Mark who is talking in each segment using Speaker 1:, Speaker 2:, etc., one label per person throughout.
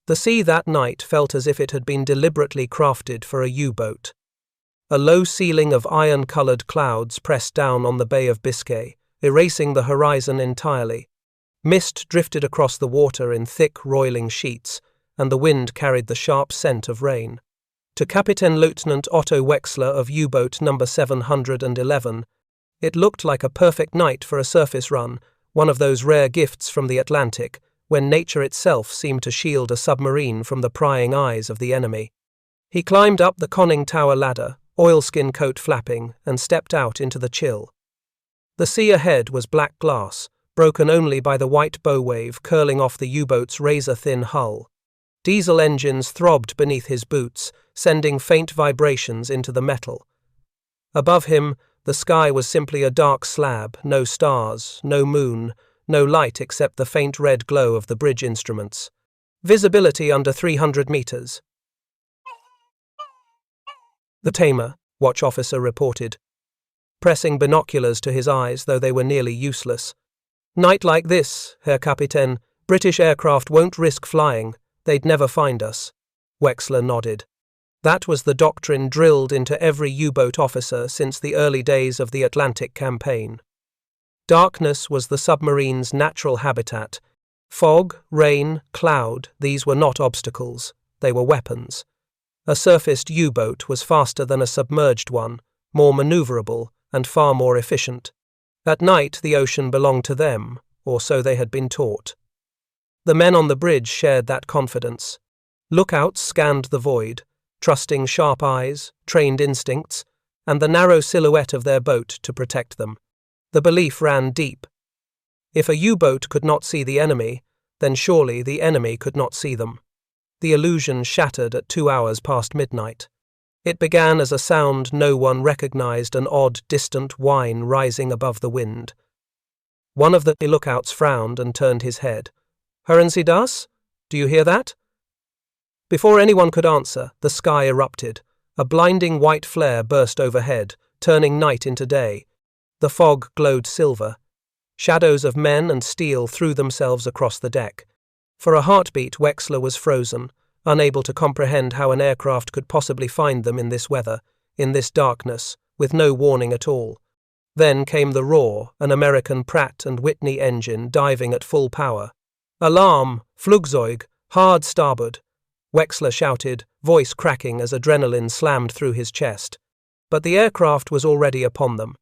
Speaker 1: The sea that night felt as if it had been deliberately crafted for a U-boat. A low ceiling of iron-colored clouds pressed down on the Bay of Biscay, erasing the horizon entirely. Mist drifted across the water in thick, roiling sheets, and the wind carried the sharp scent of rain. To Kapitänleutnant Otto Wexler of U-boat number 711, it looked like a perfect night for a surface run, one of those rare gifts from the Atlantic, when nature itself seemed to shield a submarine from the prying eyes of the enemy. He climbed up the conning tower ladder, oilskin coat flapping, and stepped out into the chill. The sea ahead was black glass, broken only by the white bow wave curling off the U-boat's razor-thin hull. Diesel engines throbbed beneath his boots, sending faint vibrations into the metal. Above him, the sky was simply a dark slab, no stars, no moon, no light except the faint red glow of the bridge instruments. Visibility under 300 meters. The tamer, watch officer reported, pressing binoculars to his eyes though they were nearly useless. Night like this, Herr Kapitän, British aircraft won't risk flying. They'd never find us. Wexler nodded. That was the doctrine drilled into every U-boat officer since the early days of the Atlantic campaign. Darkness was the submarine's natural habitat. Fog, rain, cloud, these were not obstacles, they were weapons. A surfaced U-boat was faster than a submerged one, more maneuverable, and far more efficient. At night the ocean belonged to them, or so they had been taught. The men on the bridge shared that confidence. Lookouts scanned the void, trusting sharp eyes, trained instincts, and the narrow silhouette of their boat to protect them. The belief ran deep. If a U-boat could not see the enemy, then surely the enemy could not see them. The illusion shattered at 2 hours past midnight. It began as a sound no one recognized, an odd, distant whine rising above the wind. One of the lookouts frowned and turned his head. "Hören Sie das? Do you hear that?" Before anyone could answer, the sky erupted. A blinding white flare burst overhead, turning night into day. The fog glowed silver. Shadows of men and steel threw themselves across the deck. For a heartbeat, Wexler was frozen, unable to comprehend how an aircraft could possibly find them in this weather, in this darkness, with no warning at all. Then came the roar, an American Pratt and Whitney engine diving at full power. "Alarm! Flugzeug! Hard starboard!" Wexler shouted, voice cracking as adrenaline slammed through his chest. But the aircraft was already upon them.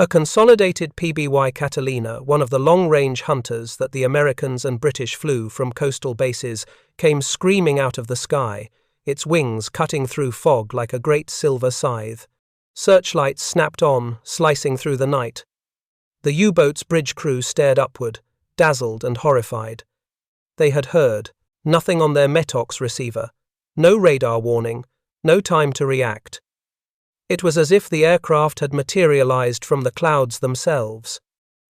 Speaker 1: A consolidated PBY Catalina, one of the long-range hunters that the Americans and British flew from coastal bases, came screaming out of the sky, its wings cutting through fog like a great silver scythe. Searchlights snapped on, slicing through the night. The U-boat's bridge crew stared upward, dazzled and horrified. They had heard. Nothing on their Metox receiver. No radar warning. No time to react. It was as if the aircraft had materialized from the clouds themselves.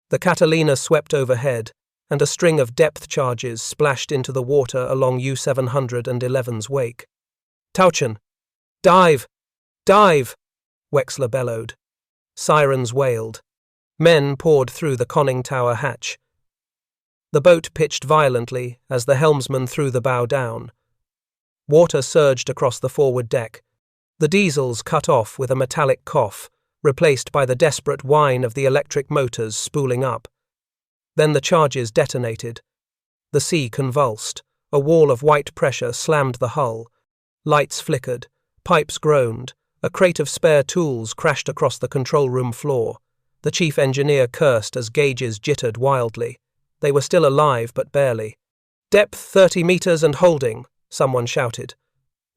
Speaker 1: The Catalina swept overhead, and a string of depth charges splashed into the water along U-711's wake. "Tauchen! Dive! Dive!" Wexler bellowed. Sirens wailed. Men poured through the conning tower hatch. The boat pitched violently as the helmsman threw the bow down. Water surged across the forward deck. The diesels cut off with a metallic cough, replaced by the desperate whine of the electric motors spooling up. Then the charges detonated. The sea convulsed. A wall of white pressure slammed the hull. Lights flickered. Pipes groaned. A crate of spare tools crashed across the control room floor. The chief engineer cursed as gauges jittered wildly. They were still alive, but barely. "Depth 30 meters and holding," someone shouted.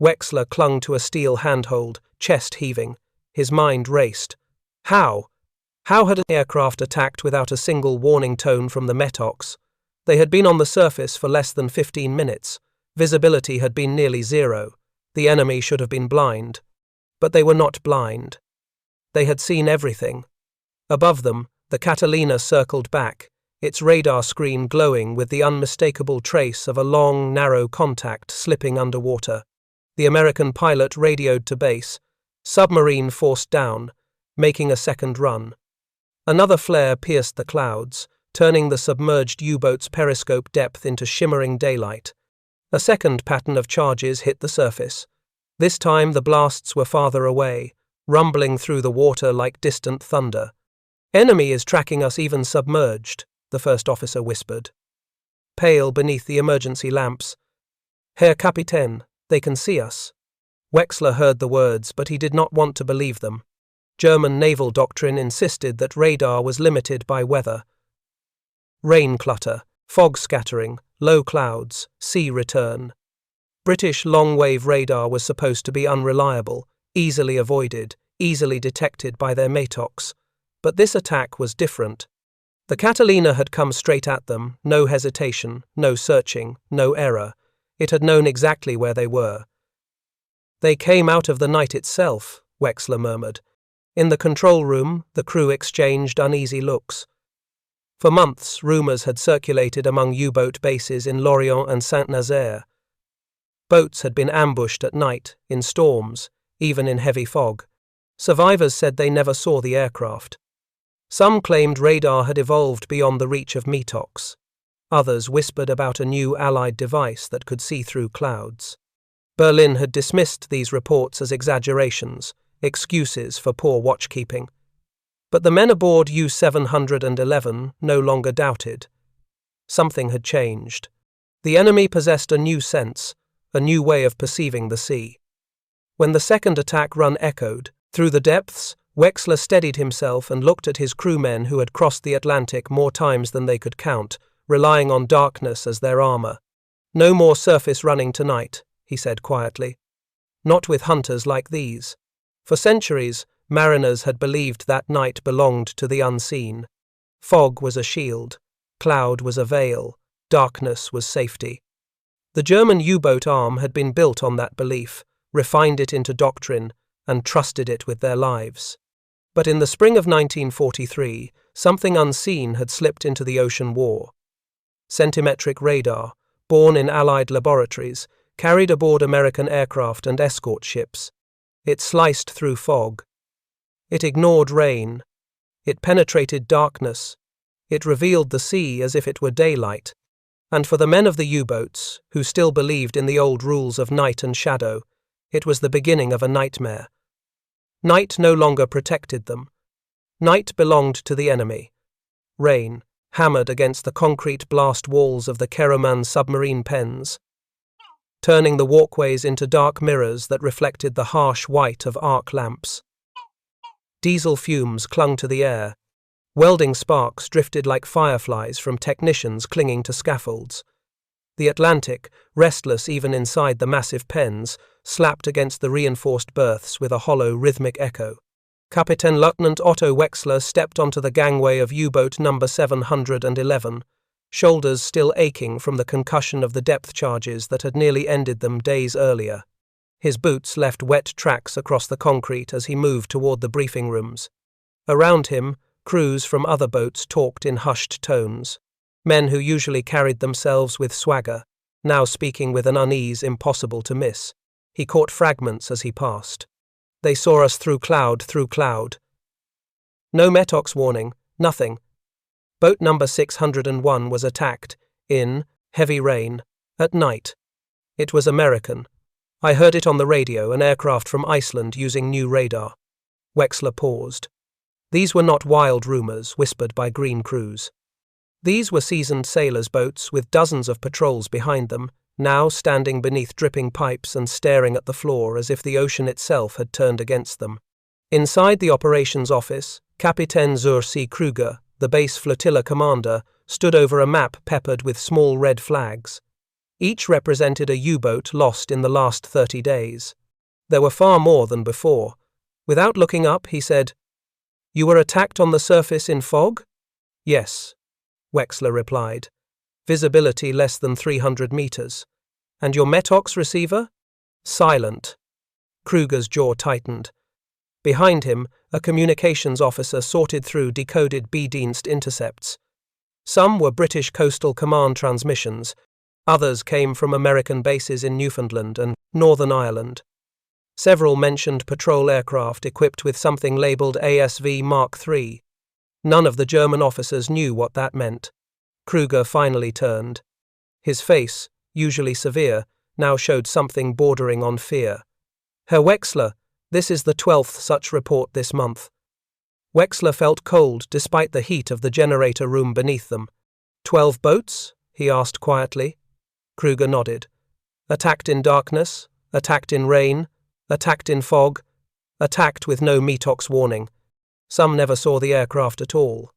Speaker 1: Wexler clung to a steel handhold, chest heaving. His mind raced. How? How had an aircraft attacked without a single warning tone from the Metox? They had been on the surface for less than 15 minutes. Visibility had been nearly zero. The enemy should have been blind. But they were not blind. They had seen everything. Above them, the Catalina circled back, its radar screen glowing with the unmistakable trace of a long, narrow contact slipping underwater. The American pilot radioed to base. Submarine forced down, making a second run. Another flare pierced the clouds, turning the submerged U-boat's periscope depth into shimmering daylight. A second pattern of charges hit the surface. This time the blasts were farther away, rumbling through the water like distant thunder. "Enemy is tracking us even submerged," the first officer whispered. Pale beneath the emergency lamps. "Herr Kapitän, they can see us." Wexler heard the words, but he did not want to believe them. German naval doctrine insisted that radar was limited by weather. Rain clutter, fog scattering, low clouds, sea return. British long-wave radar was supposed to be unreliable, easily avoided, easily detected by their Metox. But this attack was different. The Catalina had come straight at them, no hesitation, no searching, no error. It had known exactly where they were. "They came out of the night itself," Wexler murmured. In the control room, the crew exchanged uneasy looks. For months, rumours had circulated among U-boat bases in Lorient and Saint-Nazaire. Boats had been ambushed at night, in storms, even in heavy fog. Survivors said they never saw the aircraft. Some claimed radar had evolved beyond the reach of Metox. Others whispered about a new Allied device that could see through clouds. Berlin had dismissed these reports as exaggerations, excuses for poor watchkeeping. But the men aboard U-711 no longer doubted. Something had changed. The enemy possessed a new sense, a new way of perceiving the sea. When the second attack run echoed, through the depths, Wexler steadied himself and looked at his crewmen who had crossed the Atlantic more times than they could count, relying on darkness as their armor. "No more surface running tonight," he said quietly. "Not with hunters like these." For centuries, mariners had believed that night belonged to the unseen. Fog was a shield, cloud was a veil, darkness was safety. The German U-boat arm had been built on that belief, refined it into doctrine, and trusted it with their lives. But in the spring of 1943, something unseen had slipped into the ocean war. Centimetric radar, born in Allied laboratories, carried aboard American aircraft and escort ships. It sliced through fog. It ignored rain. It penetrated darkness. It revealed the sea as if it were daylight. And for the men of the U-boats, who still believed in the old rules of night and shadow, it was the beginning of a nightmare. Night no longer protected them. Night belonged to the enemy. Rain hammered against the concrete blast walls of the Keraman submarine pens, turning the walkways into dark mirrors that reflected the harsh white of arc lamps. Diesel fumes clung to the air. Welding sparks drifted like fireflies from technicians clinging to scaffolds. The Atlantic, restless even inside the massive pens, slapped against the reinforced berths with a hollow rhythmic echo. Kapitänleutnant Otto Wexler stepped onto the gangway of U-boat number 711, shoulders still aching from the concussion of the depth charges that had nearly ended them days earlier. His boots left wet tracks across the concrete as he moved toward the briefing rooms. Around him, crews from other boats talked in hushed tones. Men who usually carried themselves with swagger, now speaking with an unease impossible to miss. He caught fragments as he passed. "They saw us through cloud, through cloud." No Metox warning, nothing. Boat number 601 was attacked, in heavy rain, at night. It was American. I heard it on the radio, an aircraft from Iceland using new radar. Wexler paused. These were not wild rumors whispered by green crews. These were seasoned sailors' boats with dozens of patrols behind them, now standing beneath dripping pipes and staring at the floor as if the ocean itself had turned against them. Inside the operations office, Kapitän Zur C. Krüger, the base flotilla commander, stood over a map peppered with small red flags. Each represented a U-boat lost in the last 30 days. There were far more than before. Without looking up, he said, "You were attacked on the surface in fog?" "Yes," Wexler replied. "Visibility less than 300 meters. And your Metox receiver?" "Silent." Krüger's jaw tightened. Behind him, a communications officer sorted through decoded B-Dienst intercepts. Some were British Coastal Command transmissions. Others came from American bases in Newfoundland and Northern Ireland. Several mentioned patrol aircraft equipped with something labeled ASV Mark III. None of the German officers knew what that meant. Krüger finally turned. His face, usually severe, now showed something bordering on fear. Herr Wexler, this is the 12th such report this month. Wexler felt cold despite the heat of the generator room beneath them. 12 boats? He asked quietly. Kruger nodded. Attacked in darkness, attacked in rain, attacked in fog, attacked with no Metox warning. Some never saw the aircraft at all.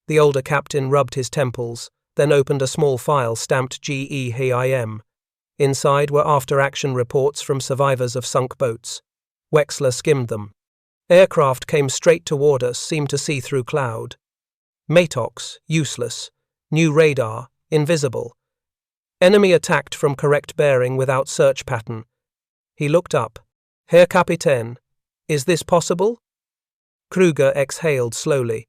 Speaker 1: The older captain rubbed his temples, then opened a small file stamped GEHIM. Inside were after-action reports from survivors of sunk boats. Wexler skimmed them. Aircraft came straight toward us, seemed to see through cloud. Metox, useless. New radar, invisible. Enemy attacked from correct bearing without search pattern. He looked up. Herr Kapitän, is this possible? Kruger exhaled slowly.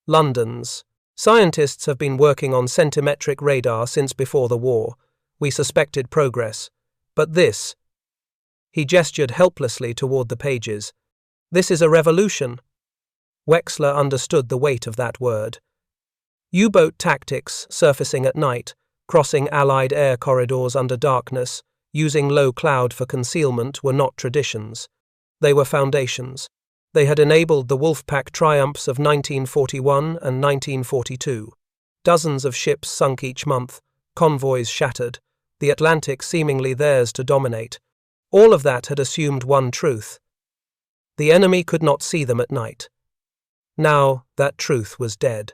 Speaker 1: London's. Scientists have been working on centimetric radar since before the war. We suspected progress. But this. He gestured helplessly toward the pages. This is a revolution. Wexler understood the weight of that word. U-boat tactics, surfacing at night, crossing Allied air corridors under darkness, using low cloud for concealment were not traditions. They were foundations. They had enabled the Wolfpack triumphs of 1941 and 1942. Dozens of ships sunk each month, convoys shattered, the Atlantic seemingly theirs to dominate. All of that had assumed one truth. The enemy could not see them at night. Now that truth was dead.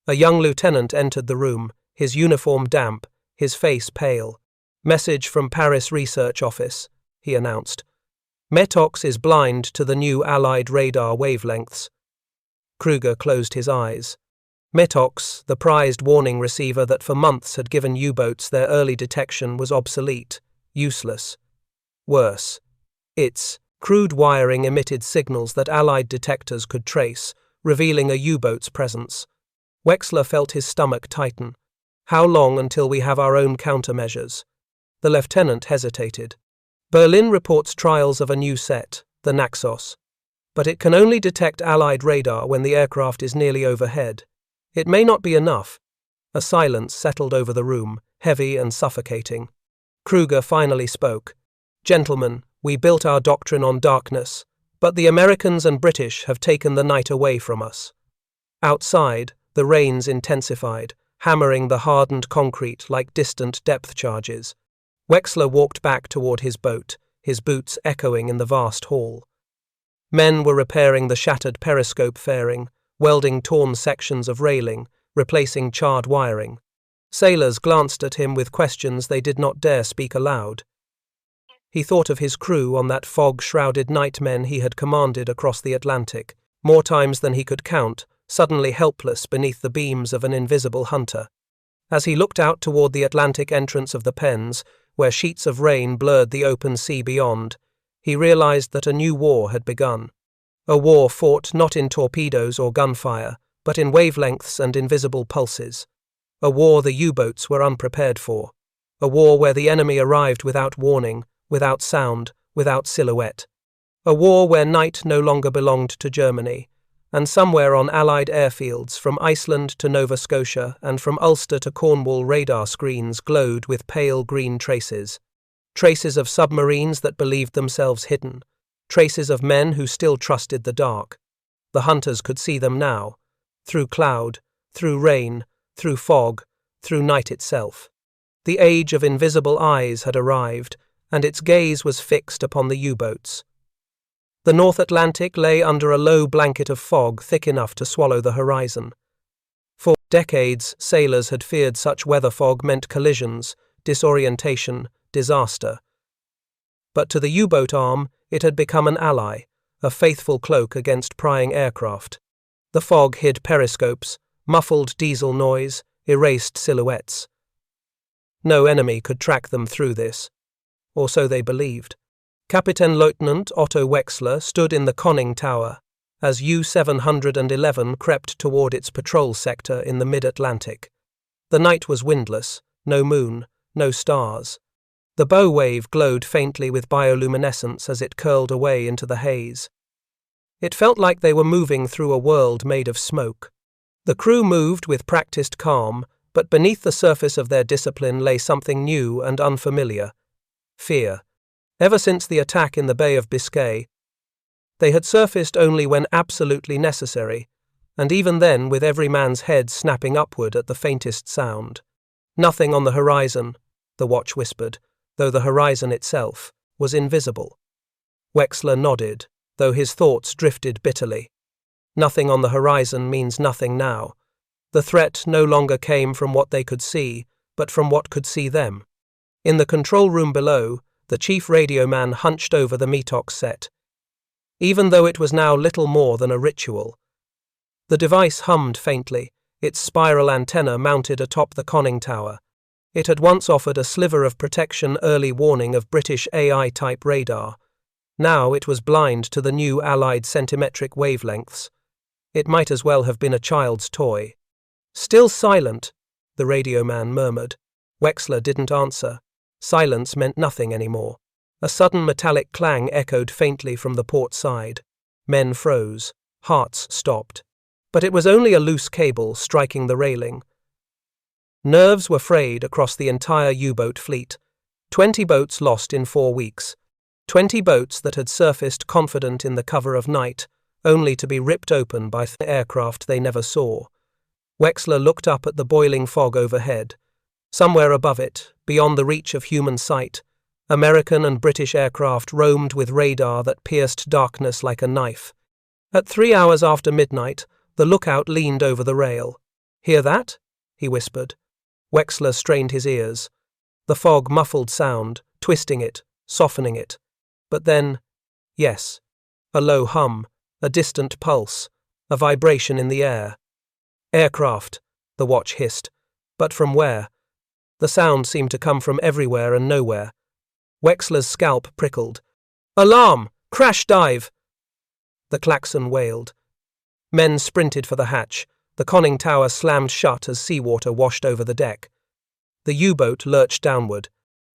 Speaker 1: A young lieutenant entered the room, his uniform damp, his face pale. Message from Paris Research Office, he announced. Metox is blind to the new Allied radar wavelengths. Kruger closed his eyes. Metox, the prized warning receiver that for months had given U-boats their early detection, was obsolete, useless. Worse. Its crude wiring emitted signals that Allied detectors could trace, revealing a U-boat's presence. Wexler felt his stomach tighten. How long until we have our own countermeasures? The lieutenant hesitated. Berlin reports trials of a new set, the Naxos. But it can only detect Allied radar when the aircraft is nearly overhead. It may not be enough. A silence settled over the room, heavy and suffocating. Kruger finally spoke. Gentlemen, we built our doctrine on darkness, but the Americans and British have taken the night away from us. Outside, the rains intensified, hammering the hardened concrete like distant depth charges. Wexler walked back toward his boat, his boots echoing in the vast hall. Men were repairing the shattered periscope fairing, welding torn sections of railing, replacing charred wiring. Sailors glanced at him with questions they did not dare speak aloud. He thought of his crew on that fog-shrouded nightmen he had commanded across the Atlantic, more times than he could count, suddenly helpless beneath the beams of an invisible hunter. As he looked out toward the Atlantic entrance of the Pens, where sheets of rain blurred the open sea beyond, he realized that a new war had begun. A war fought not in torpedoes or gunfire, but in wavelengths and invisible pulses. A war the U-boats were unprepared for. A war where the enemy arrived without warning, without sound, without silhouette. A war where night no longer belonged to Germany, and somewhere on Allied airfields, from Iceland to Nova Scotia and from Ulster to Cornwall, radar screens glowed with pale green traces. Traces of submarines that believed themselves hidden. Traces of men who still trusted the dark. The hunters could see them now. Through cloud, through rain, through fog, through night itself. The age of invisible eyes had arrived, and its gaze was fixed upon the U-boats. The North Atlantic lay under a low blanket of fog thick enough to swallow the horizon. For decades, sailors had feared such weather fog meant collisions, disorientation, disaster. But to the U-boat arm, it had become an ally, a faithful cloak against prying aircraft. The fog hid periscopes, muffled diesel noise, erased silhouettes. No enemy could track them through this. Or so they believed. Kapitänleutnant Otto Wexler stood in the conning tower as U-711 crept toward its patrol sector in the mid-Atlantic. The night was windless, no moon, no stars. The bow wave glowed faintly with bioluminescence as it curled away into the haze. It felt like they were moving through a world made of smoke. The crew moved with practiced calm, but beneath the surface of their discipline lay something new and unfamiliar: fear. Ever since the attack in the Bay of Biscay, they had surfaced only when absolutely necessary, and even then with every man's head snapping upward at the faintest sound. Nothing on the horizon, the watch whispered, though the horizon itself was invisible. Wexler nodded, though his thoughts drifted bitterly. Nothing on the horizon means nothing now. The threat no longer came from what they could see, but from what could see them. In the control room below, the chief radio man hunched over the Metox set. Even though it was now little more than a ritual. The device hummed faintly, its spiral antenna mounted atop the conning tower. It had once offered a sliver of protection early warning of British AI-type radar. Now it was blind to the new Allied centimetric wavelengths. It might as well have been a child's toy. "Still silent," the radio man murmured. Wexler didn't answer. Silence meant nothing anymore. A sudden metallic clang echoed faintly from the port side. Men froze. Hearts stopped. But it was only a loose cable striking the railing. Nerves were frayed across the entire U-boat fleet. 20 boats lost in 4 weeks. 20 boats that had surfaced confident in the cover of night, only to be ripped open by aircraft they never saw. Wexler looked up at the boiling fog overhead. Somewhere above it, beyond the reach of human sight, American and British aircraft roamed with radar that pierced darkness like a knife. At 3 hours after midnight, the lookout leaned over the rail. "Hear that?" he whispered. Wexler strained his ears. The fog muffled sound, twisting it, softening it. But then, yes, a low hum, a distant pulse, a vibration in the air. "Aircraft," the watch hissed. But from where? The sound seemed to come from everywhere and nowhere. Wexler's scalp prickled. "Alarm! Crash dive!" The klaxon wailed. Men sprinted for the hatch. The conning tower slammed shut as seawater washed over the deck. The U-boat lurched downward.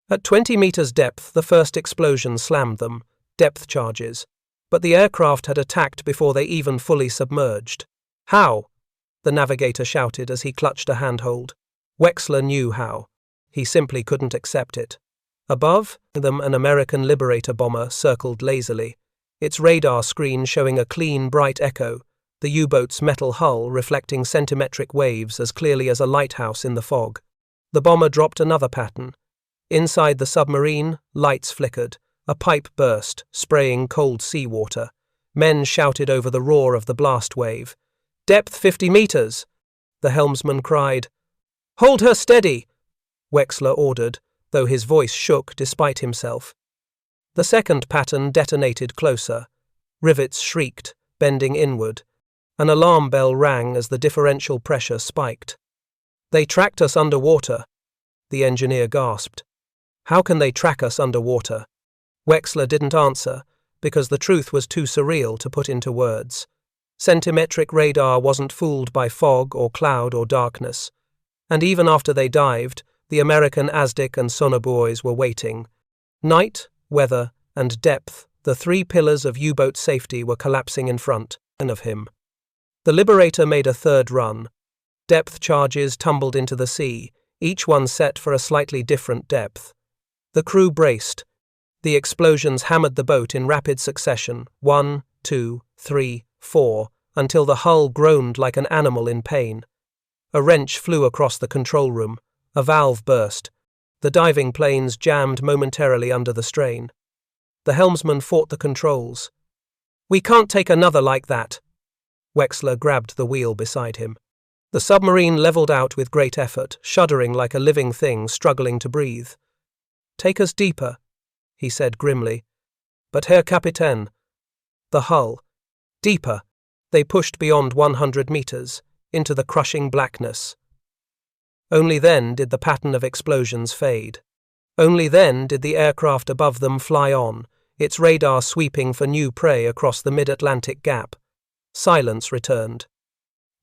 Speaker 1: At 20 meters depth, the first explosion slammed them, depth charges. But the aircraft had attacked before they even fully submerged. "How?" the navigator shouted as he clutched a handhold. Wexler knew how. He simply couldn't accept it. Above them, an American Liberator bomber circled lazily, its radar screen showing a clean, bright echo, the U-boat's metal hull reflecting centimetric waves as clearly as a lighthouse in the fog. The bomber dropped another pattern. Inside the submarine, lights flickered. A pipe burst, spraying cold seawater. Men shouted over the roar of the blast wave. "Depth 50 meters!" The helmsman cried. "Hold her steady!" Wexler ordered, though his voice shook despite himself. The second pattern detonated closer. Rivets shrieked, bending inward. An alarm bell rang as the differential pressure spiked. "They tracked us underwater," the engineer gasped. "How can they track us underwater?" Wexler didn't answer, because the truth was too surreal to put into words. Centimetric radar wasn't fooled by fog or cloud or darkness. And even after they dived, the American ASDIC and sonobuoys were waiting. Night, weather, and depth, the 3 pillars of U-boat safety were collapsing in front of him. The Liberator made a third run. Depth charges tumbled into the sea, each one set for a slightly different depth. The crew braced. The explosions hammered the boat in rapid succession, 1, 2, 3, 4, until the hull groaned like an animal in pain. A wrench flew across the control room. A valve burst. The diving planes jammed momentarily under the strain. The helmsman fought the controls. "We can't take another like that." Wexler grabbed the wheel beside him. The submarine leveled out with great effort, shuddering like a living thing struggling to breathe. "Take us deeper," he said grimly. "But Herr Kapitän." The hull. Deeper. They pushed beyond 100 meters, into the crushing blackness. Only then did the pattern of explosions fade. Only then did the aircraft above them fly on, its radar sweeping for new prey across the mid-Atlantic gap. Silence returned.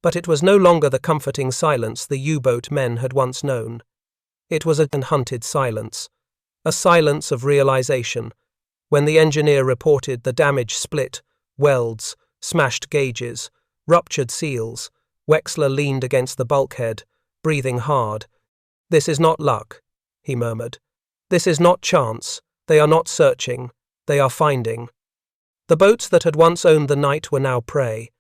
Speaker 1: But it was no longer the comforting silence the U-boat men had once known. It was a hunted silence. A silence of realization. When the engineer reported the damage split, welds, smashed gauges, ruptured seals, Wexler leaned against the bulkhead, breathing hard. "This is not luck," he murmured. "This is not chance. They are not searching. They are finding." The boats that had once owned the night were now prey.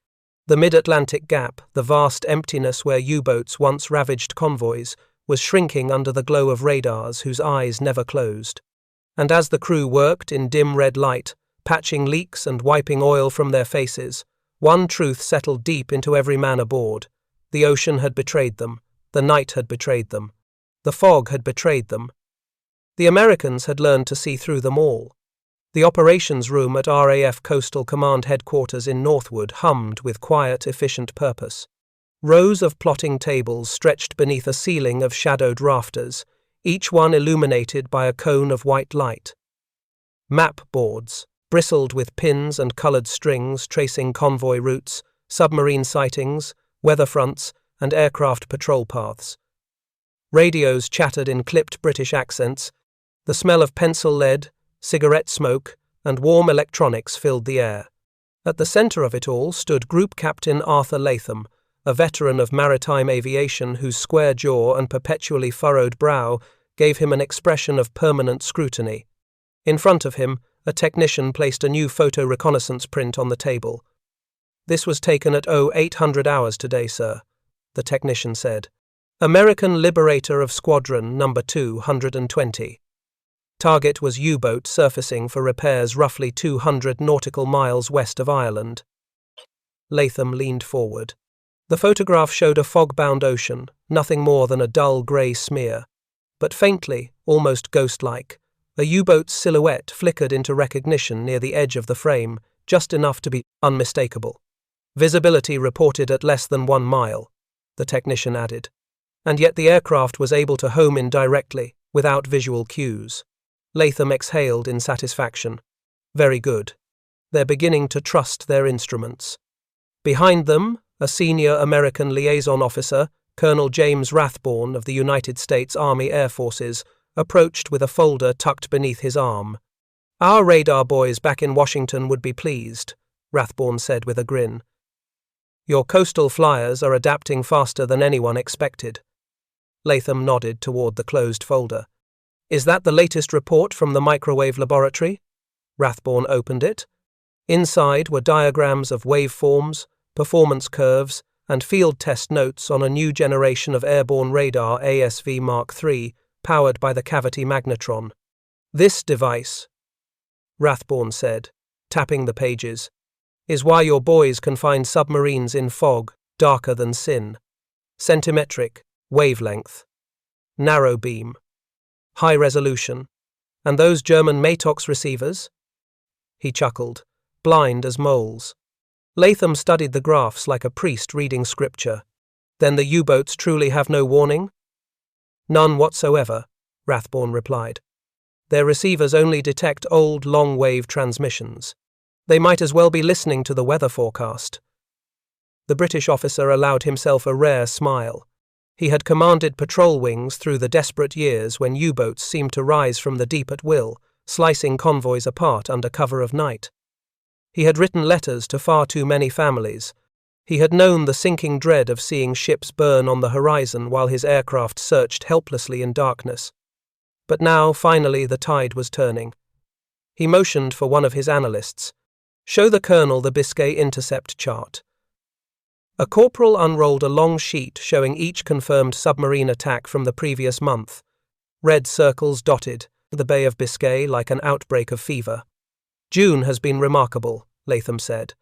Speaker 1: The mid-Atlantic gap, the vast emptiness where U-boats once ravaged convoys, was shrinking under the glow of radars whose eyes never closed. And as the crew worked in dim red light, patching leaks and wiping oil from their faces, one truth settled deep into every man aboard. The ocean had betrayed them. The night had betrayed them. The fog had betrayed them. The Americans had learned to see through them all. The operations room at RAF Coastal Command Headquarters in Northwood hummed with quiet, efficient purpose. Rows of plotting tables stretched beneath a ceiling of shadowed rafters, each one illuminated by a cone of white light. Map boards, bristled with pins and coloured strings tracing convoy routes, submarine sightings, weather fronts, and aircraft patrol paths. Radios chattered in clipped British accents. The smell of pencil lead, cigarette smoke, and warm electronics filled the air. At the centre of it all stood Group Captain Arthur Latham, a veteran of maritime aviation whose square jaw and perpetually furrowed brow gave him an expression of permanent scrutiny. In front of him, a technician placed a new photo reconnaissance print on the table. "This was taken at 0800 hours today, sir," the technician said. "American Liberator of Squadron number 220. Target was U-boat surfacing for repairs roughly 200 nautical miles west of Ireland." Latham leaned forward. The photograph showed a fog-bound ocean, nothing more than a dull grey smear. But faintly, almost ghost-like, a U-boat's silhouette flickered into recognition near the edge of the frame, just enough to be unmistakable. "Visibility reported at less than 1 mile, the technician added. And yet the aircraft was able to home in directly, without visual cues. Latham exhaled in satisfaction. Very good. They're beginning to trust their instruments. Behind them, a senior American liaison officer, Colonel James Rathbone of the United States Army Air Forces, approached with a folder tucked beneath his arm. "Our radar boys back in Washington would be pleased," Rathbone said with a grin. "Your coastal flyers are adapting faster than anyone expected." Latham nodded toward the closed folder. "Is that the latest report from the microwave laboratory?" Rathbone opened it. Inside were diagrams of waveforms, performance curves, and field test notes on a new generation of airborne radar ASV Mark III, powered by the cavity magnetron. "This device," Rathbone said, tapping the pages, "is why your boys can find submarines in fog darker than sin. Centimetric, wavelength, narrow beam, high resolution. And those German Metox receivers?" He chuckled, blind as moles. Latham studied the graphs like a priest reading scripture. "Then the U-boats truly have no warning?" "None whatsoever," Rathbone replied. "Their receivers only detect old, long-wave transmissions. They might as well be listening to the weather forecast." The British officer allowed himself a rare smile. He had commanded patrol wings through the desperate years when U-boats seemed to rise from the deep at will, slicing convoys apart under cover of night. He had written letters to far too many families. He had known the sinking dread of seeing ships burn on the horizon while his aircraft searched helplessly in darkness. But now, finally, the tide was turning. He motioned for one of his analysts. "Show the colonel the Biscay intercept chart." A corporal unrolled a long sheet showing each confirmed submarine attack from the previous month. Red circles dotted the Bay of Biscay like an outbreak of fever. "June has been remarkable," Latham said.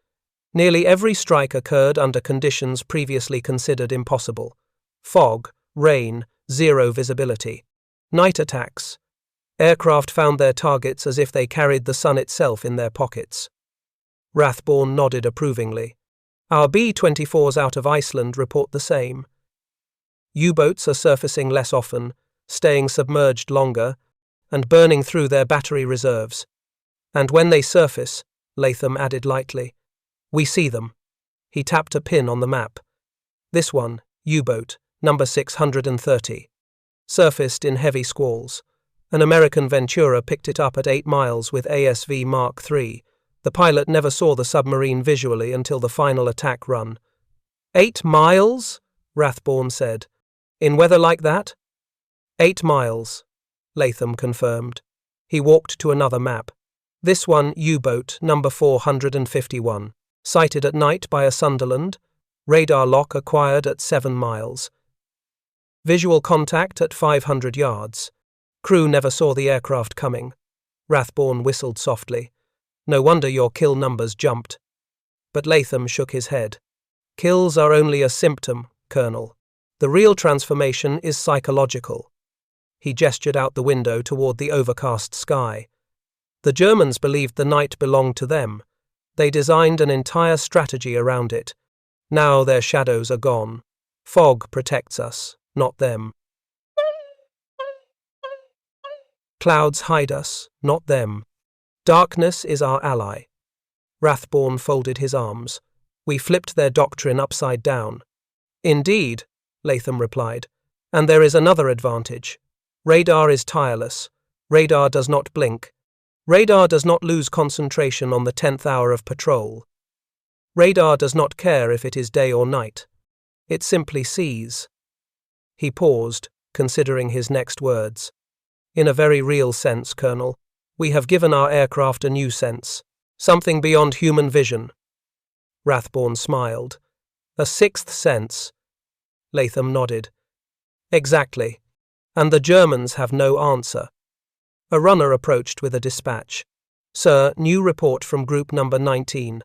Speaker 1: "Nearly every strike occurred under conditions previously considered impossible. Fog, rain, zero visibility. Night attacks. Aircraft found their targets as if they carried the sun itself in their pockets." Rathbone nodded approvingly. "Our B-24s out of Iceland report the same. U-boats are surfacing less often, staying submerged longer, and burning through their battery reserves. And when they surface," Latham added lightly, "we see them." He tapped a pin on the map. "This one, U-boat, number 630. Surfaced in heavy squalls. An American Ventura picked it up at 8 miles with ASV Mark III. The pilot never saw the submarine visually until the final attack run." 8 miles? Rathbone said. In weather like that? 8 miles, Latham confirmed. He walked to another map. This one, U-boat number 451. Sighted at night by a Sunderland. Radar lock acquired at 7 miles. Visual contact at 500 yards. Crew never saw the aircraft coming. Rathbone whistled softly. No wonder your kill numbers jumped. But Latham shook his head. Kills are only a symptom, Colonel. The real transformation is psychological. He gestured out the window toward the overcast sky. The Germans believed the night belonged to them. They designed an entire strategy around it. Now their shadows are gone. Fog protects us, not them. Clouds hide us, not them. Darkness is our ally. Rathbone folded his arms. We flipped their doctrine upside down. Indeed, Latham replied. And there is another advantage. Radar is tireless. Radar does not blink. Radar does not lose concentration on the 10th hour of patrol. Radar does not care if it is day or night. It simply sees. He paused, considering his next words. In a very real sense, Colonel, we have given our aircraft a new sense, something beyond human vision. Rathbone smiled. A sixth sense. Latham nodded. Exactly. And the Germans have no answer. A runner approached with a dispatch. Sir, new report from Group Number 19.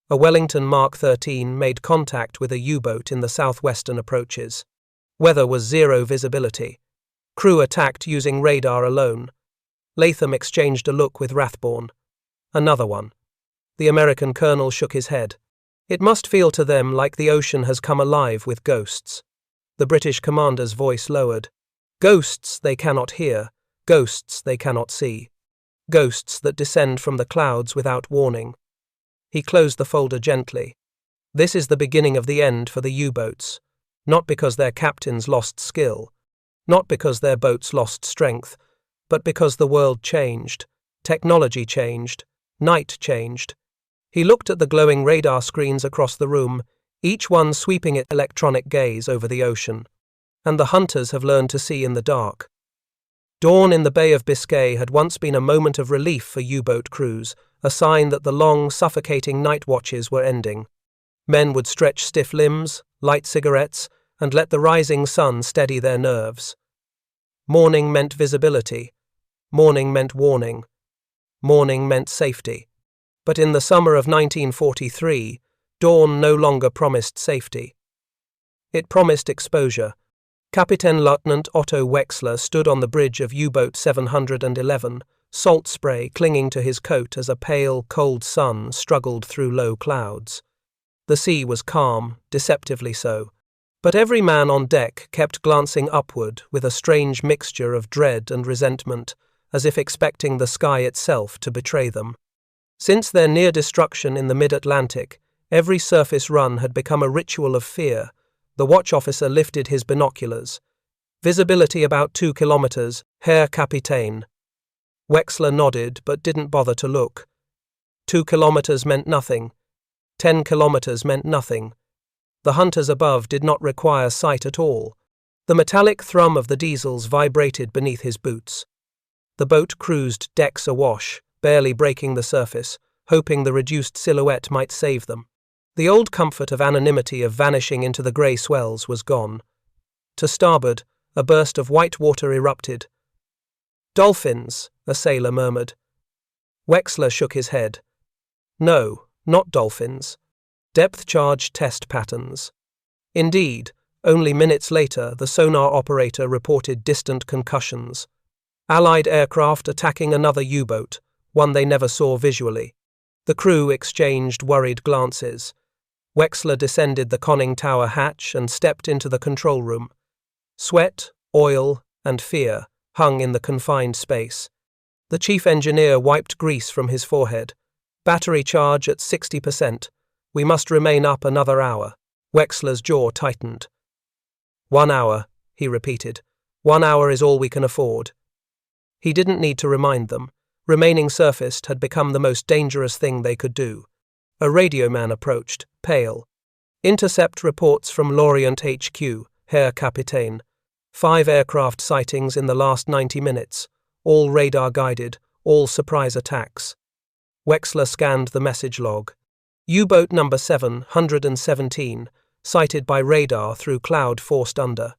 Speaker 1: A Wellington Mark 13 made contact with a U-boat in the southwestern approaches. Weather was 0 visibility. Crew attacked using radar alone. Latham exchanged a look with Rathbone. Another one. The American colonel shook his head. It must feel to them like the ocean has come alive with ghosts. The British commander's voice lowered. Ghosts they cannot hear. Ghosts they cannot see. Ghosts that descend from the clouds without warning. He closed the folder gently. This is the beginning of the end for the U-boats. Not because their captains lost skill. Not because their boats lost strength. But because the world changed. Technology changed. Night changed. He looked at the glowing radar screens across the room, each one sweeping its electronic gaze over the ocean. And the hunters have learned to see in the dark. Dawn in the Bay of Biscay had once been a moment of relief for U-boat crews, a sign that the long, suffocating night watches were ending. Men would stretch stiff limbs, light cigarettes, and let the rising sun steady their nerves. Morning meant visibility. Morning meant warning. Morning meant safety. But in the summer of 1943, dawn no longer promised safety. It promised exposure. Kapitänleutnant Otto Wexler stood on the bridge of U-boat 711, salt spray clinging to his coat as a pale, cold sun struggled through low clouds. The sea was calm, deceptively so, but every man on deck kept glancing upward with a strange mixture of dread and resentment, as if expecting the sky itself to betray them. Since their near destruction in the mid-Atlantic, every surface run had become a ritual of fear. The watch officer lifted his binoculars. Visibility about 2 kilometers, Herr Kapitän. Wexler nodded but didn't bother to look. 2 kilometers meant nothing. 10 kilometers meant nothing. The hunters above did not require sight at all. The metallic thrum of the diesels vibrated beneath his boots. The boat cruised decks awash, barely breaking the surface, hoping the reduced silhouette might save them. The old comfort of anonymity of vanishing into the grey swells was gone. To starboard, a burst of white water erupted. Dolphins, a sailor murmured. Wexler shook his head. No, not dolphins. Depth charge test patterns. Indeed, only minutes later, the sonar operator reported distant concussions. Allied aircraft attacking another U-boat, one they never saw visually. The crew exchanged worried glances. Wexler descended the conning tower hatch and stepped into the control room. Sweat, oil, and fear hung in the confined space. The chief engineer wiped grease from his forehead. Battery charge at 60%. We must remain up another hour. Wexler's jaw tightened. 1 hour, he repeated. 1 hour is all we can afford. He didn't need to remind them. Remaining surfaced had become the most dangerous thing they could do. A radio man approached, pale. Intercept reports from Lorient HQ, Herr Kapitän. 5 aircraft sightings in the last 90 minutes, all radar-guided, all surprise attacks. Wexler scanned the message log. U-boat number 717, sighted by radar through cloud forced under.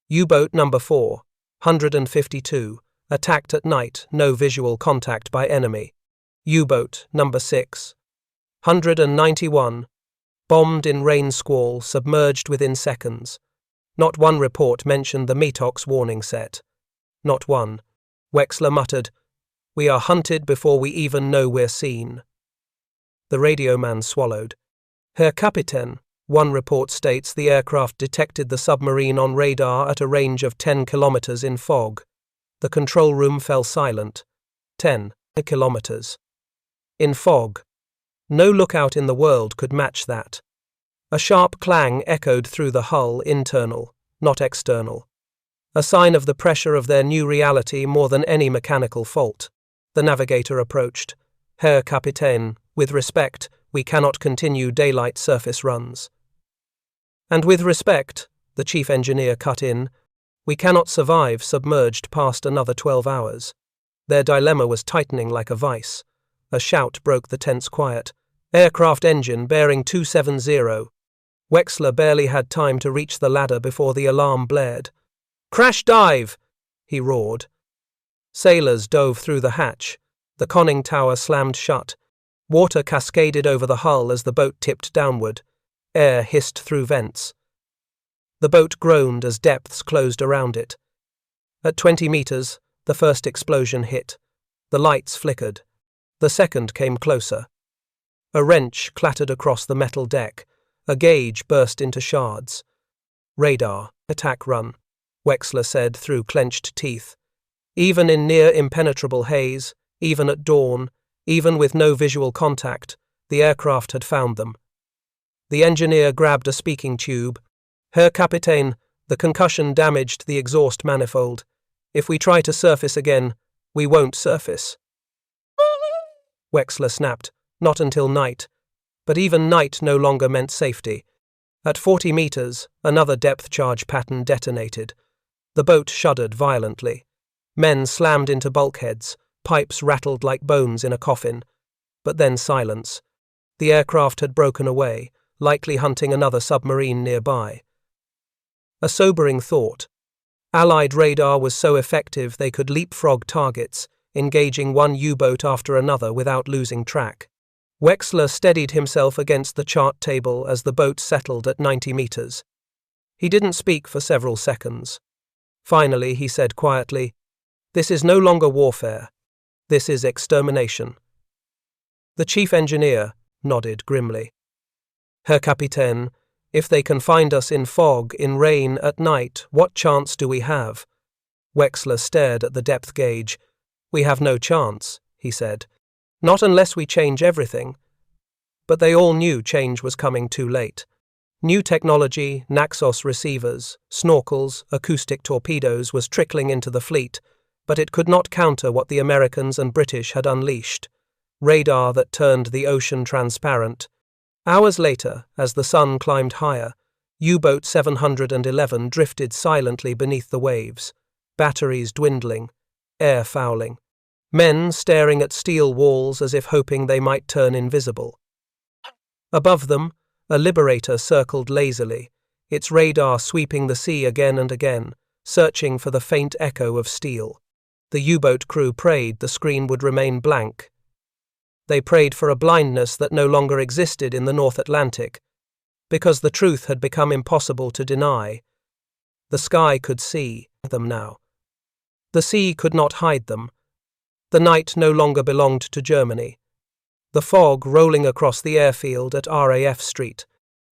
Speaker 1: U-boat number 452, attacked at night, no visual contact by enemy. U-boat number 691, bombed in rain squall, submerged within seconds. Not one report mentioned the Metox warning set. Not one. Wexler muttered, "We are hunted before we even know we're seen." The radio man swallowed. "Herr Kapitän," one report states the aircraft detected the submarine on radar at a range of 10 kilometers in fog. The control room fell silent. 10 kilometers. In fog. No lookout in the world could match that. A sharp clang echoed through the hull, internal, not external. A sign of the pressure of their new reality more than any mechanical fault. The navigator approached. "Herr Kapitän, with respect, we cannot continue daylight surface runs." "And with respect," the chief engineer cut in, "we cannot survive submerged past another 12 hours. Their dilemma was tightening like a vice. A shout broke the tense quiet. "Aircraft engine bearing 270. Wexler barely had time to reach the ladder before the alarm blared. "Crash dive!" he roared. Sailors dove through the hatch. The conning tower slammed shut. Water cascaded over the hull as the boat tipped downward. Air hissed through vents. The boat groaned as depths closed around it. At 20 meters, the first explosion hit. The lights flickered. The second came closer. A wrench clattered across the metal deck. A gauge burst into shards. "Radar, attack run," Wexler said through clenched teeth. Even in near impenetrable haze, even at dawn, even with no visual contact, the aircraft had found them. The engineer grabbed a speaking tube. "Herr Kapitän, the concussion damaged the exhaust manifold. If we try to surface again, we won't surface." Wexler snapped, "Not until night." But even night no longer meant safety. At 40 meters, another depth charge pattern detonated. The boat shuddered violently. Men slammed into bulkheads. Pipes rattled like bones in a coffin. But then silence. The aircraft had broken away, likely hunting another submarine nearby. A sobering thought. Allied radar was so effective they could leapfrog targets, engaging one U-boat after another without losing track. Wexler steadied himself against the chart table as the boat settled at 90 meters. He didn't speak for several seconds. Finally, he said quietly, "This is no longer warfare. This is extermination." The chief engineer nodded grimly. "Herr Kapitän, if they can find us in fog, in rain, at night, what chance do we have?" Wexler stared at the depth gauge. "We have no chance," he said. "Not unless we change everything." But they all knew change was coming too late. New technology, Naxos receivers, snorkels, acoustic torpedoes was trickling into the fleet, but it could not counter what the Americans and British had unleashed. Radar that turned the ocean transparent. Hours later, as the sun climbed higher, U-boat 711 drifted silently beneath the waves, batteries dwindling, air fouling. Men staring at steel walls as if hoping they might turn invisible. Above them, a Liberator circled lazily, its radar sweeping the sea again and again, searching for the faint echo of steel. The U-boat crew prayed the screen would remain blank. They prayed for a blindness that no longer existed in the North Atlantic, because the truth had become impossible to deny. The sky could see them now. The sea could not hide them. The night no longer belonged to Germany. The fog rolling across the airfield at RAF Street.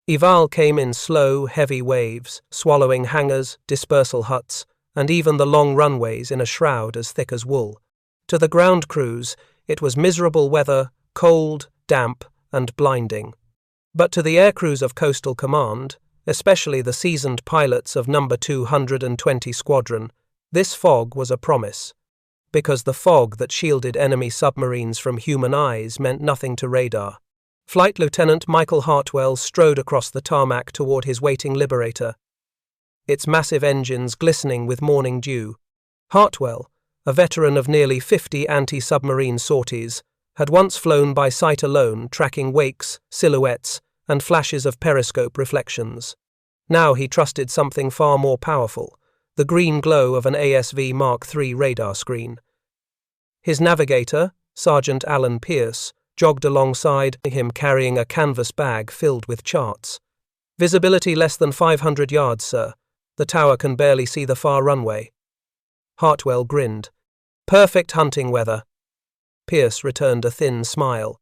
Speaker 1: Eval came in slow, heavy waves, swallowing hangars, dispersal huts, and even the long runways in a shroud as thick as wool. To the ground crews, it was miserable weather, cold, damp, and blinding. But to the aircrews of Coastal Command, especially the seasoned pilots of No. 220 Squadron, this fog was a promise. Because the fog that shielded enemy submarines from human eyes meant nothing to radar. Flight Lieutenant Michael Hartwell strode across the tarmac toward his waiting Liberator. its massive engines glistening with morning dew. Hartwell, a veteran of nearly 50 anti-submarine sorties, had once flown by sight alone, tracking wakes, silhouettes, and flashes of periscope reflections. Now he trusted something far more powerful, the green glow of an ASV Mark III radar screen. His navigator, Sergeant Alan Pierce, jogged alongside him carrying a canvas bag filled with charts. "Visibility less than 500 yards, sir. The tower can barely see the far runway." Hartwell grinned. "Perfect hunting weather." Pierce returned a thin smile.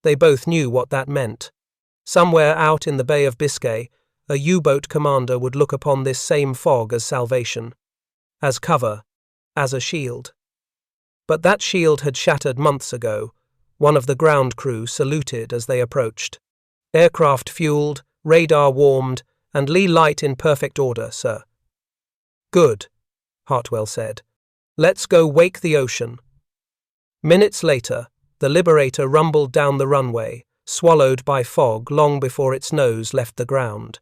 Speaker 1: They both knew what that meant. Somewhere out in the Bay of Biscay, a U-boat commander would look upon this same fog as salvation, as cover, as a shield. But that shield had shattered months ago. One of the ground crew saluted as they approached. "Aircraft fueled, radar warmed, and lee light in perfect order, sir." "Good," Hartwell said. "Let's go wake the ocean." Minutes later, the Liberator rumbled down the runway, swallowed by fog long before its nose left the ground.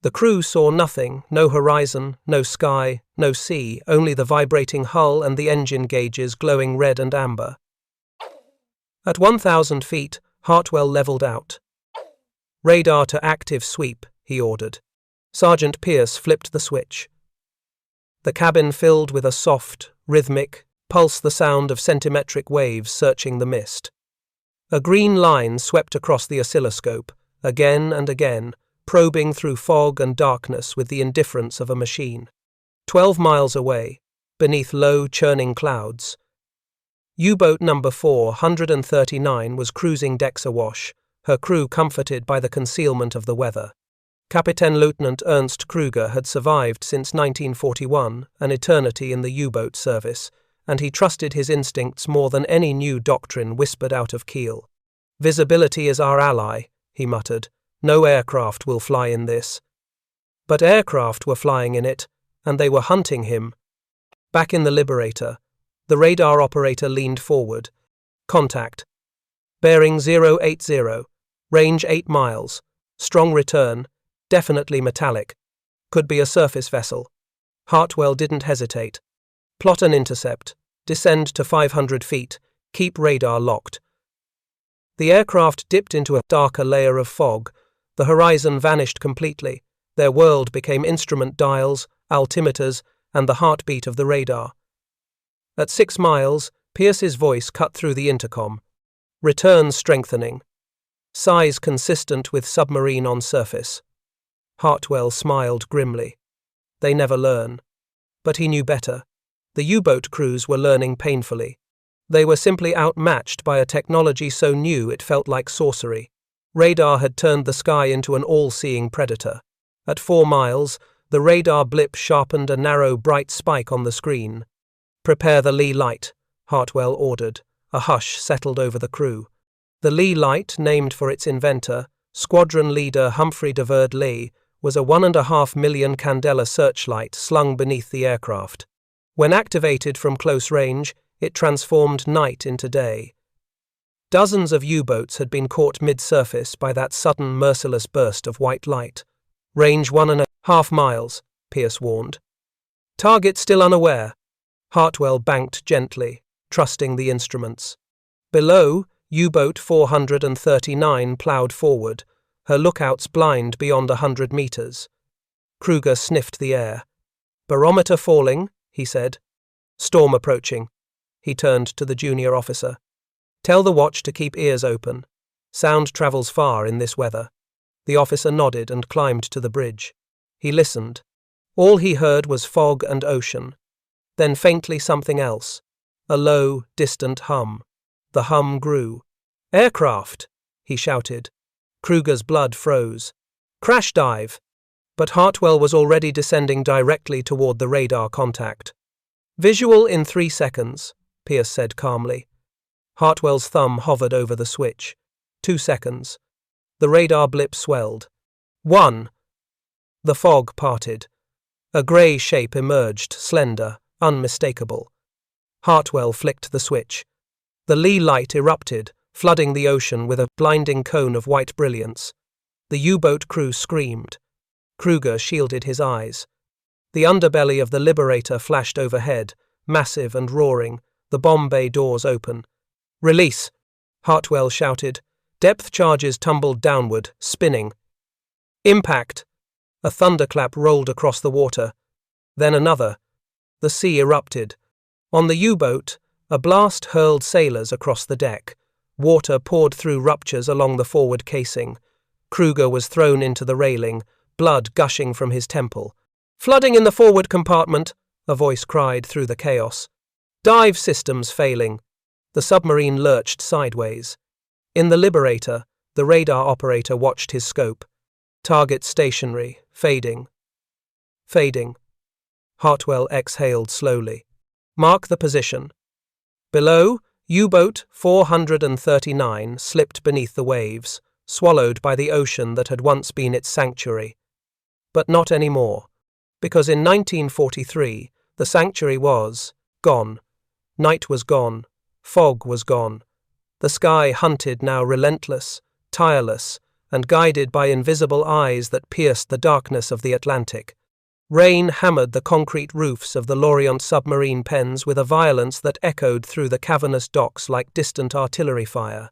Speaker 1: The crew saw nothing, no horizon, no sky, no sea, only the vibrating hull and the engine gauges glowing red and amber. At 1,000 feet, Hartwell leveled out. "Radar to active sweep," he ordered. Sergeant Pierce flipped the switch. The cabin filled with a soft, rhythmic pulse, the sound of centimetric waves searching the mist. A green line swept across the oscilloscope, again and again, probing through fog and darkness with the indifference of a machine. 12 miles away, beneath low, churning clouds, U-boat number 439 was cruising decks awash, her crew comforted by the concealment of the weather. Kapitänleutnant Ernst Kruger had survived since 1941, an eternity in the U-boat service, and he trusted his instincts more than any new doctrine whispered out of keel. "Visibility is our ally," he muttered. "No aircraft will fly in this." But aircraft were flying in it, and they were hunting him. Back in the Liberator, the radar operator leaned forward. "Contact. Bearing 080. Range 8 miles. Strong return. Definitely metallic. Could be a surface vessel." Hartwell didn't hesitate. "Plot an intercept. Descend to 500 feet. Keep radar locked." The aircraft dipped into a darker layer of fog. The horizon vanished completely. Their world became instrument dials, altimeters, and the heartbeat of the radar. At 6 miles, Pierce's voice cut through the intercom. "Return strengthening. Size consistent with submarine on surface." Hartwell smiled grimly. They never learn. But he knew better. The U-boat crews were learning painfully. They were simply outmatched by a technology so new it felt like sorcery. Radar had turned the sky into an all-seeing predator. At 4 miles, the radar blip sharpened a narrow, bright spike on the screen. "Prepare the lee light," Hartwell ordered. A hush settled over the crew. The lee light, named for its inventor, squadron leader Humphrey de Verde Lee, was a 1.5 million candela searchlight slung beneath the aircraft. When activated from close range, it transformed night into day. Dozens of U-boats had been caught mid-surface by that sudden, merciless burst of white light. "Range 1.5 miles, Pierce warned. "Target still unaware." Hartwell banked gently, trusting the instruments. Below, U-boat 439 ploughed forward, her lookouts blind beyond 100 meters. Kruger sniffed the air. "Barometer falling," he said. "Storm approaching." He turned to the junior officer. "Tell the watch to keep ears open. Sound travels far in this weather." The officer nodded and climbed to the bridge. He listened. All he heard was fog and ocean. Then faintly something else. A low, distant hum. The hum grew. "Aircraft!" he shouted. Kruger's blood froze. "Crash dive!" But Hartwell was already descending directly toward the radar contact. "Visual in 3 seconds, Pierce said calmly. Hartwell's thumb hovered over the switch. 2 seconds. The radar blip swelled. 1. The fog parted. A grey shape emerged, slender, unmistakable. Hartwell flicked the switch. The lee light erupted, flooding the ocean with a blinding cone of white brilliance. The U-boat crew screamed. Kruger shielded his eyes. The underbelly of the Liberator flashed overhead, massive and roaring, the bomb bay doors open. "Release!" Hartwell shouted. Depth charges tumbled downward, spinning. Impact! A thunderclap rolled across the water. Then another. The sea erupted. On the U-boat, a blast hurled sailors across the deck. Water poured through ruptures along the forward casing. Kruger was thrown into the railing, blood gushing from his temple. "Flooding in the forward compartment," a voice cried through the chaos. "Dive systems failing." The submarine lurched sideways. In the Liberator, the radar operator watched his scope. Target stationary, fading. Fading. Hartwell exhaled slowly. "Mark the position." Below, U-boat 439 slipped beneath the waves, swallowed by the ocean that had once been its sanctuary. But not anymore, because in 1943, the sanctuary was gone. Night was gone. Fog was gone. The sky hunted now relentless, tireless, and guided by invisible eyes that pierced the darkness of the Atlantic. Rain hammered the concrete roofs of the Lorient submarine pens with a violence that echoed through the cavernous docks like distant artillery fire.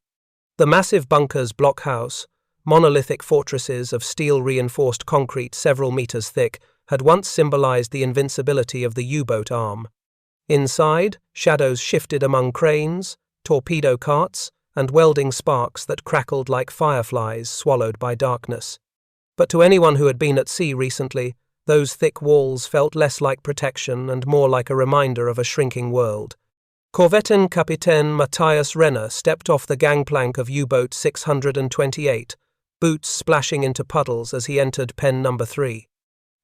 Speaker 1: The massive bunkers blockhouse, monolithic fortresses of steel-reinforced concrete several meters thick, had once symbolized the invincibility of the U-boat arm. Inside, shadows shifted among cranes, torpedo carts, and welding sparks that crackled like fireflies swallowed by darkness. But to anyone who had been at sea recently, those thick walls felt less like protection and more like a reminder of a shrinking world. Kapitän Matthias Renner stepped off the gangplank of U-boat 628, boots splashing into puddles as he entered pen number 3.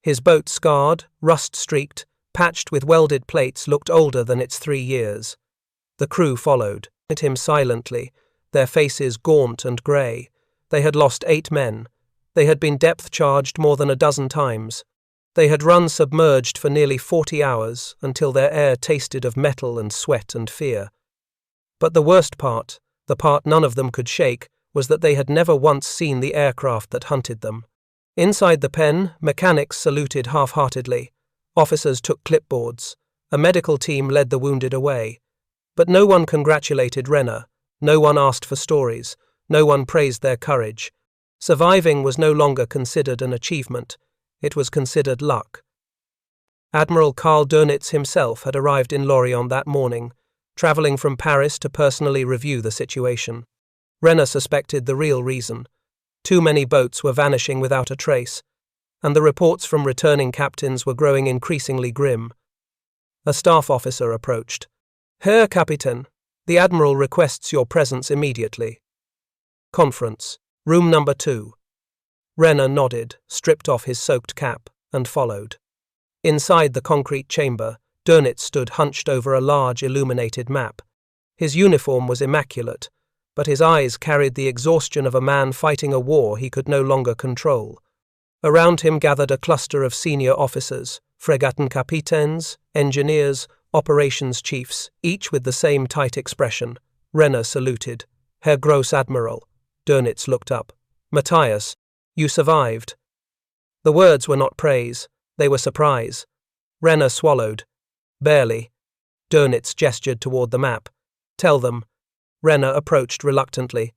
Speaker 1: His boat, scarred, rust-streaked, patched with welded plates, looked older than its 3 years. The crew followed at him silently, their faces gaunt and grey. They had lost 8 men. They had been depth-charged more than a dozen times. They had run submerged for nearly 40 hours until their air tasted of metal and sweat and fear. But the worst part, the part none of them could shake, was that they had never once seen the aircraft that hunted them. Inside the pen, mechanics saluted half-heartedly. Officers took clipboards. A medical team led the wounded away. But no one congratulated Renner. No one asked for stories. No one praised their courage. Surviving was no longer considered an achievement. It was considered luck. Admiral Karl Dönitz himself had arrived in Lorient that morning, travelling from Paris to personally review the situation. Renner suspected the real reason. Too many boats were vanishing without a trace, and the reports from returning captains were growing increasingly grim. A staff officer approached. "Herr Kapitän, the Admiral requests your presence immediately." "Conference, room number 2. Renner nodded, stripped off his soaked cap, and followed. Inside the concrete chamber, Dönitz stood hunched over a large illuminated map. His uniform was immaculate, but his eyes carried the exhaustion of a man fighting a war he could no longer control. Around him gathered a cluster of senior officers, Fregattenkapitäns, engineers, operations chiefs, each with the same tight expression. Renner saluted. "Herr Gross-Admiral." Dönitz looked up. "Matthias, you survived." The words were not praise, they were surprise. Renner swallowed. "Barely." Dönitz gestured toward the map. "Tell them." Renner approached reluctantly.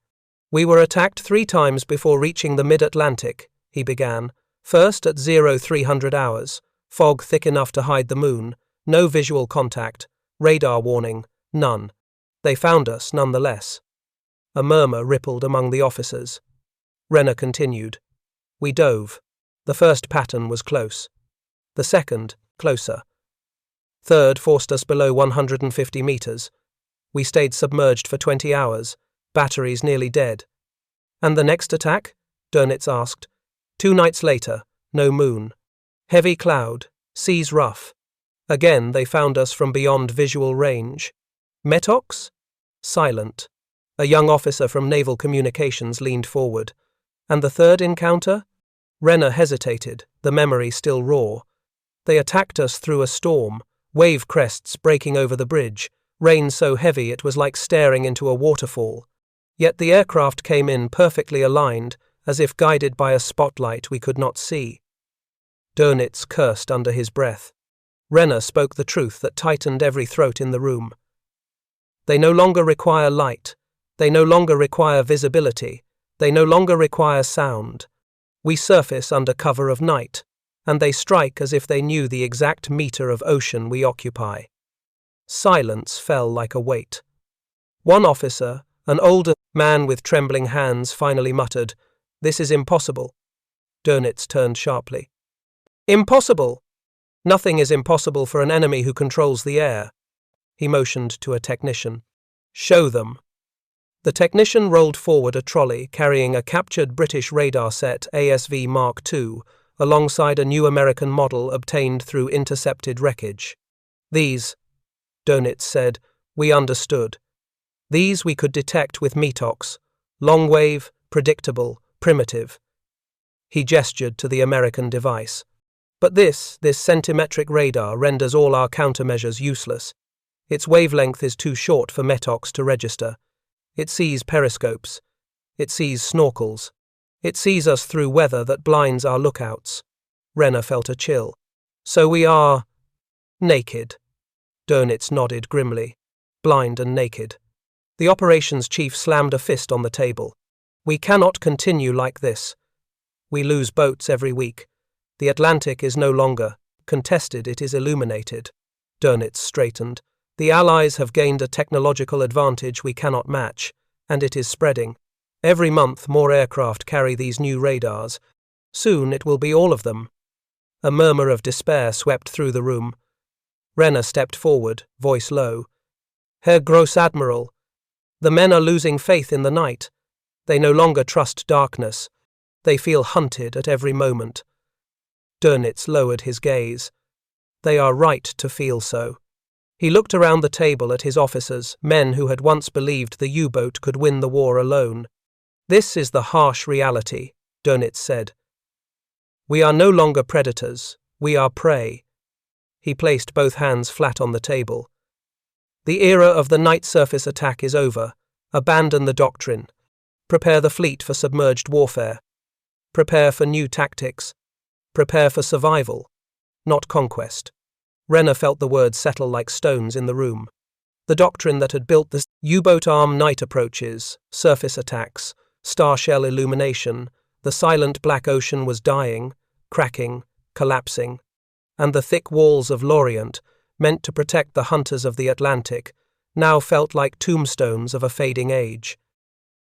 Speaker 1: "We were attacked 3 times before reaching the mid-Atlantic," he began. "First at 0300 hours, fog thick enough to hide the moon, no visual contact, radar warning, none. They found us nonetheless." A murmur rippled among the officers. Renner continued. "We dove. The first pattern was close. The second, closer. Third forced us below 150 meters. We stayed submerged for 20 hours, batteries nearly dead." "And the next attack?" Dönitz asked. 2 nights later, no moon. Heavy cloud, seas rough. Again they found us from beyond visual range. Metox? Silent. A young officer from Naval Communications leaned forward. "And the third encounter?" Renner hesitated, the memory still raw. "They attacked us through a storm, wave crests breaking over the bridge, rain so heavy it was like staring into a waterfall. Yet the aircraft came in perfectly aligned, as if guided by a spotlight we could not see." Dönitz cursed under his breath. Renner spoke the truth that tightened every throat in the room. They no longer require light. They no longer require visibility. They no longer require sound. We surface under cover of night, and they strike as if they knew the exact meter of ocean we occupy. Silence fell like a weight. One officer, an older man with trembling hands, finally muttered, "This is impossible." Dönitz turned sharply. "Impossible! Nothing is impossible for an enemy who controls the air." He motioned to a technician. "Show them." The technician rolled forward a trolley carrying a captured British radar set ASV Mark II alongside a new American model obtained through intercepted wreckage. "These," Dönitz said, "we understood. These we could detect with Metox, long wave, predictable, primitive." He gestured to the American device. "But this centimetric radar renders all our countermeasures useless. Its wavelength is too short for Metox to register. It sees periscopes. It sees snorkels. It sees us through weather that blinds our lookouts." Renner felt a chill. "So we are naked." Dönitz nodded grimly. "Blind and naked." The operations chief slammed a fist on the table. "We cannot continue like this. We lose boats every week. The Atlantic is no longer contested, it is illuminated." Dönitz straightened. "The Allies have gained a technological advantage we cannot match, and it is spreading. Every month more aircraft carry these new radars. Soon it will be all of them." A murmur of despair swept through the room. Renner stepped forward, voice low. "Herr Gross-Admiral, the men are losing faith in the night. They no longer trust darkness. They feel hunted at every moment." Dönitz lowered his gaze. "They are right to feel so." He looked around the table at his officers, men who had once believed the U-boat could win the war alone. "This is the harsh reality," Dönitz said. "We are no longer predators, we are prey." He placed both hands flat on the table. "The era of the night surface attack is over. Abandon the doctrine. Prepare the fleet for submerged warfare. Prepare for new tactics. Prepare for survival, not conquest." Renner felt the words settle like stones in the room. The doctrine that had built the U-boat arm night approaches, surface attacks, star shell illumination, the silent black ocean was dying, cracking, collapsing, and the thick walls of Lorient, meant to protect the hunters of the Atlantic, now felt like tombstones of a fading age.